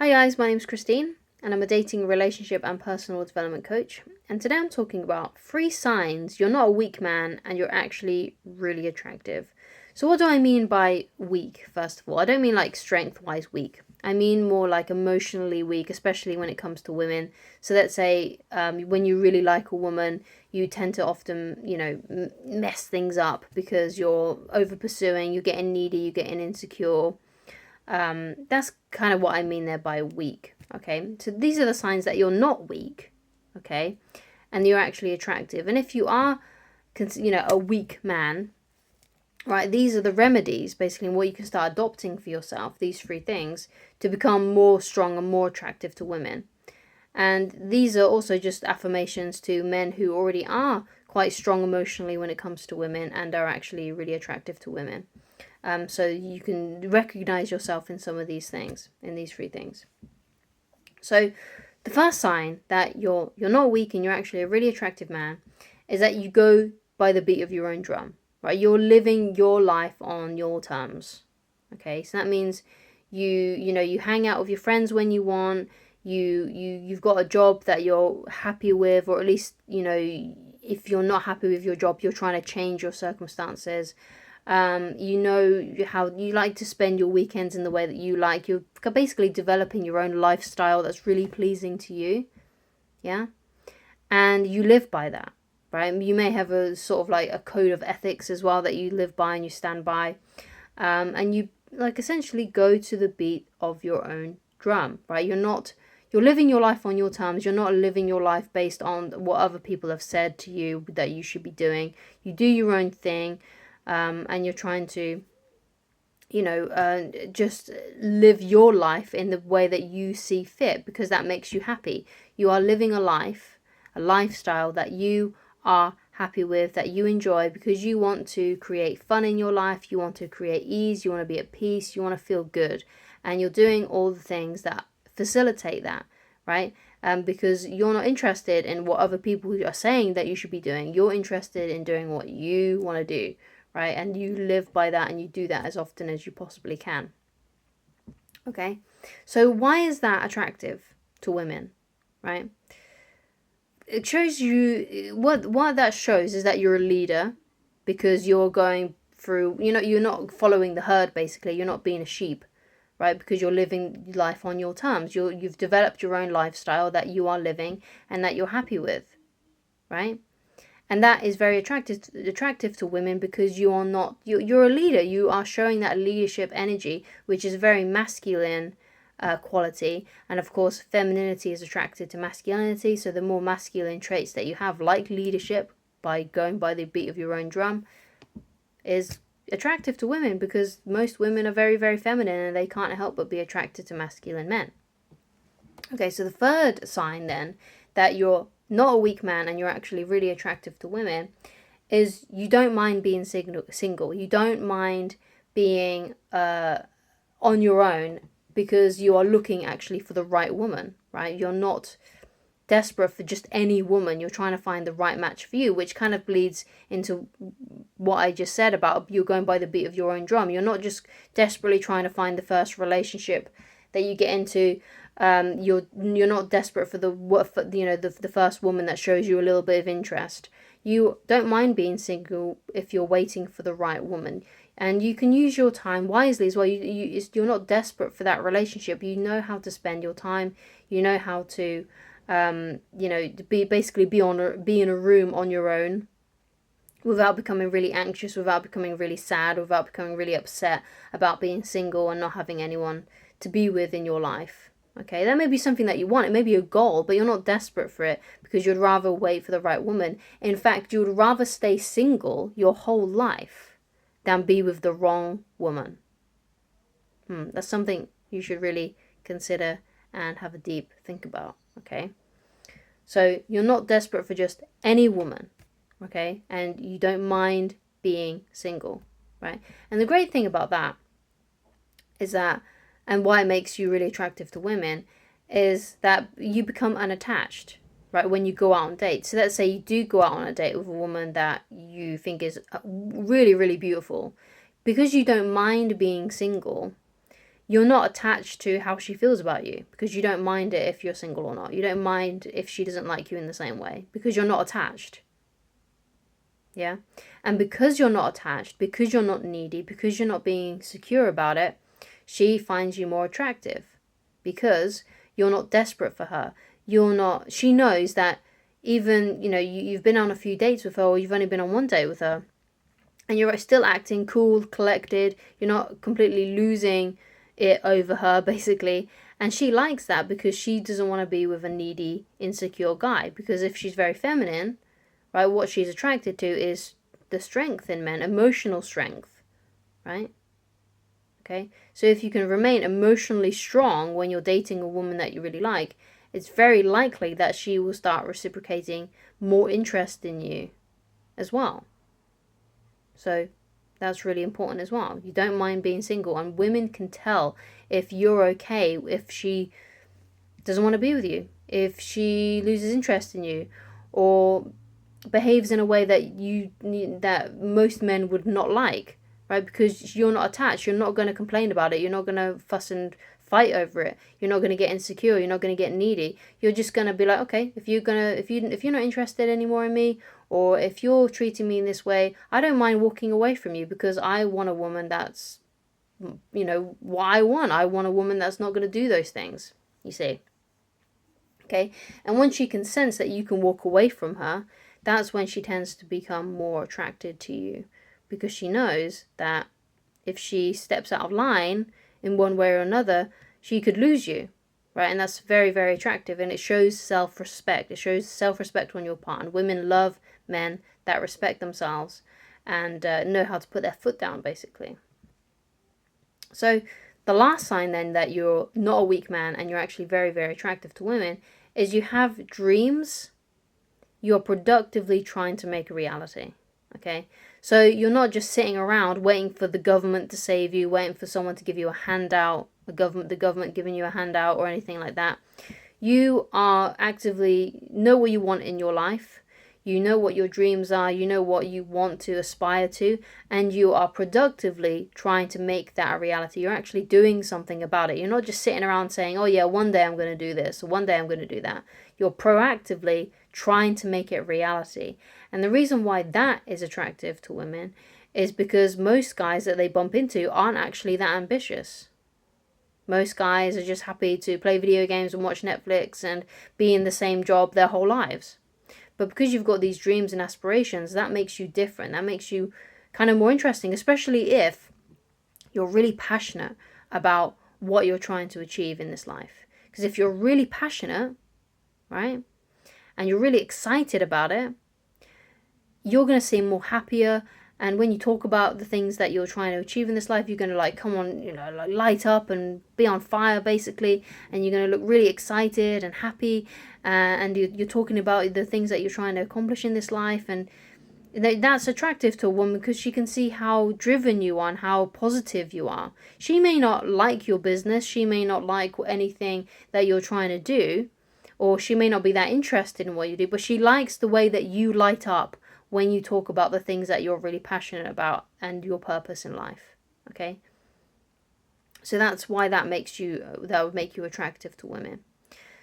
Hi guys, my name's Christine and I'm a dating, relationship and personal development coach. And today I'm talking about 3 signs you're not a weak man and you're actually really attractive. So what do I mean by weak, first of all? I don't mean like strength-wise weak. I mean more like emotionally weak, especially when it comes to women. So let's say when you really like a woman, you tend to often, mess things up because you're over pursuing, you're getting needy, you're getting insecure. That's kind of what I mean there by weak. Okay, so these are the signs that you're not weak. Okay, and you're actually attractive. And if you are, a weak man, right? These are the remedies, basically, what you can start adopting for yourself. These 3 things to become more strong and more attractive to women. And these are also just affirmations to men who already are quite strong emotionally when it comes to women and are actually really attractive to women. So you can recognize yourself in some of these things, in these 3 things. So the first sign that you're not weak and you're actually a really attractive man is that you go by the beat of your own drum, right? You're living your life on your terms. Okay, so that means you hang out with your friends when you want. You've got a job that you're happy with, or at least if you're not happy with your job, you're trying to change your circumstances. You know how you like to spend your weekends in the way that you like. You're basically developing your own lifestyle that's really pleasing to you. Yeah. And you live by that, right? You may have a sort of like a code of ethics as well that you live by and you stand by. And you essentially go to the beat of your own drum, right? You're living your life on your terms. You're not living your life based on what other people have said to you that you should be doing. You do your own thing. And you're trying to, just live your life in the way that you see fit because that makes you happy. You are living a lifestyle that you are happy with, that you enjoy because you want to create fun in your life, you want to create ease, you want to be at peace, you want to feel good. And you're doing all the things that facilitate that, right? Because you're not interested in what other people are saying that you should be doing. You're interested in doing what you want to do, right? And you live by that and you do that as often as you possibly can. Okay, so why is that attractive to women, right? It shows you what that shows is that you're a leader because you're going through, you're not following the herd, basically. You're not being a sheep, right? Because you're living life on your terms. You've developed your own lifestyle that you are living and that you're happy with, right? And that is very attractive to women because you're a leader. You are showing that leadership energy, which is very masculine quality. And of course, femininity is attracted to masculinity. So the more masculine traits that you have, like leadership, by going by the beat of your own drum, is attractive to women because most women are very, very feminine and they can't help but be attracted to masculine men. Okay, so the third sign then that you're not a weak man and you're actually really attractive to women is you don't mind being single. You don't mind being on your own because you are looking actually for the right woman, right? You're not desperate for just any woman. You're trying to find the right match for you, which kind of bleeds into what I just said about you're going by the beat of your own drum. You're not just desperately trying to find the first relationship that you get into. You're not desperate for the first woman that shows you a little bit of interest. You don't mind being single if you're waiting for the right woman, and you can use your time wisely as well. You're not desperate for that relationship. You know how to spend your time. You know how to be in a room on your own without becoming really anxious, without becoming really sad, without becoming really upset about being single and not having anyone to be with in your life. Okay, that may be something that you want. It may be a goal, but you're not desperate for it because you'd rather wait for the right woman. In fact, you would rather stay single your whole life than be with the wrong woman. That's something you should really consider and have a deep think about. Okay, so you're not desperate for just any woman. Okay, and you don't mind being single, right? And the great thing about that is that, and why it makes you really attractive to women, is that you become unattached, right, when you go out on dates. So let's say you do go out on a date with a woman that you think is really, really beautiful. Because you don't mind being single, you're not attached to how she feels about you, because you don't mind it if you're single or not. You don't mind if she doesn't like you in the same way, because you're not attached. Yeah? And because you're not attached, because you're not needy, because you're not being secure about it, she finds you more attractive, because you're not desperate for her. She knows that even, you've been on a few dates with her, or you've only been on one date with her, and you're still acting cool, collected, you're not completely losing it over her, basically. And she likes that, because she doesn't want to be with a needy, insecure guy. Because if she's very feminine, right, what she's attracted to is the strength in men, emotional strength, right? Okay, so if you can remain emotionally strong when you're dating a woman that you really like, it's very likely that she will start reciprocating more interest in you as well. So that's really important as well. You don't mind being single, and women can tell if you're okay if she doesn't want to be with you, if she loses interest in you, or behaves in a way that most men would not like, right? Because you're not attached. You're not going to complain about it. You're not going to fuss and fight over it. You're not going to get insecure. You're not going to get needy. You're just going to be like, okay, if you're not interested anymore in me, or if you're treating me in this way, I don't mind walking away from you, because I want a woman that's, what I want. I want a woman that's not going to do those things, you see. Okay? And once she can sense that you can walk away from her, that's when she tends to become more attracted to you, because she knows that if she steps out of line in one way or another, she could lose you, right? And that's very, very attractive, and it shows self-respect. It shows self-respect on your part, and women love men that respect themselves and know how to put their foot down, basically. So the last sign then that you're not a weak man and you're actually very, very attractive to women is you have dreams you're productively trying to make a reality. Okay, so you're not just sitting around waiting for the government to save you, waiting for someone to give you a handout, the government giving you a handout or anything like that. You are actively know what you want in your life. You know what your dreams are, you know what you want to aspire to, and you are productively trying to make that a reality. You're actually doing something about it. You're not just sitting around saying, oh yeah, one day I'm going to do this, or one day I'm going to do that. You're proactively trying to make it a reality. And the reason why that is attractive to women is because most guys that they bump into aren't actually that ambitious. Most guys are just happy to play video games and watch Netflix and be in the same job their whole lives. But because you've got these dreams and aspirations, that makes you different. That makes you kind of more interesting, especially if you're really passionate about what you're trying to achieve in this life. Because if you're really passionate, right, and you're really excited about it, you're going to seem more happier. And when you talk about the things that you're trying to achieve in this life, you're going to come on, light up and be on fire, basically. And you're going to look really excited and happy. And you're talking about the things that you're trying to accomplish in this life. And that's attractive to a woman, because she can see how driven you are and how positive you are. She may not like your business. She may not like anything that you're trying to do. Or she may not be that interested in what you do. But she likes the way that you light up when you talk about the things that you're really passionate about and your purpose in life. Okay, so that's why that would make you attractive to women.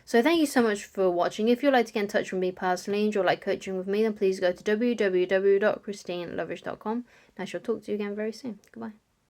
So thank you so much for watching. If you'd like to get in touch with me personally and you'd like coaching with me, then please go to www.christineloverish.com, and I shall talk to you again very soon. Goodbye.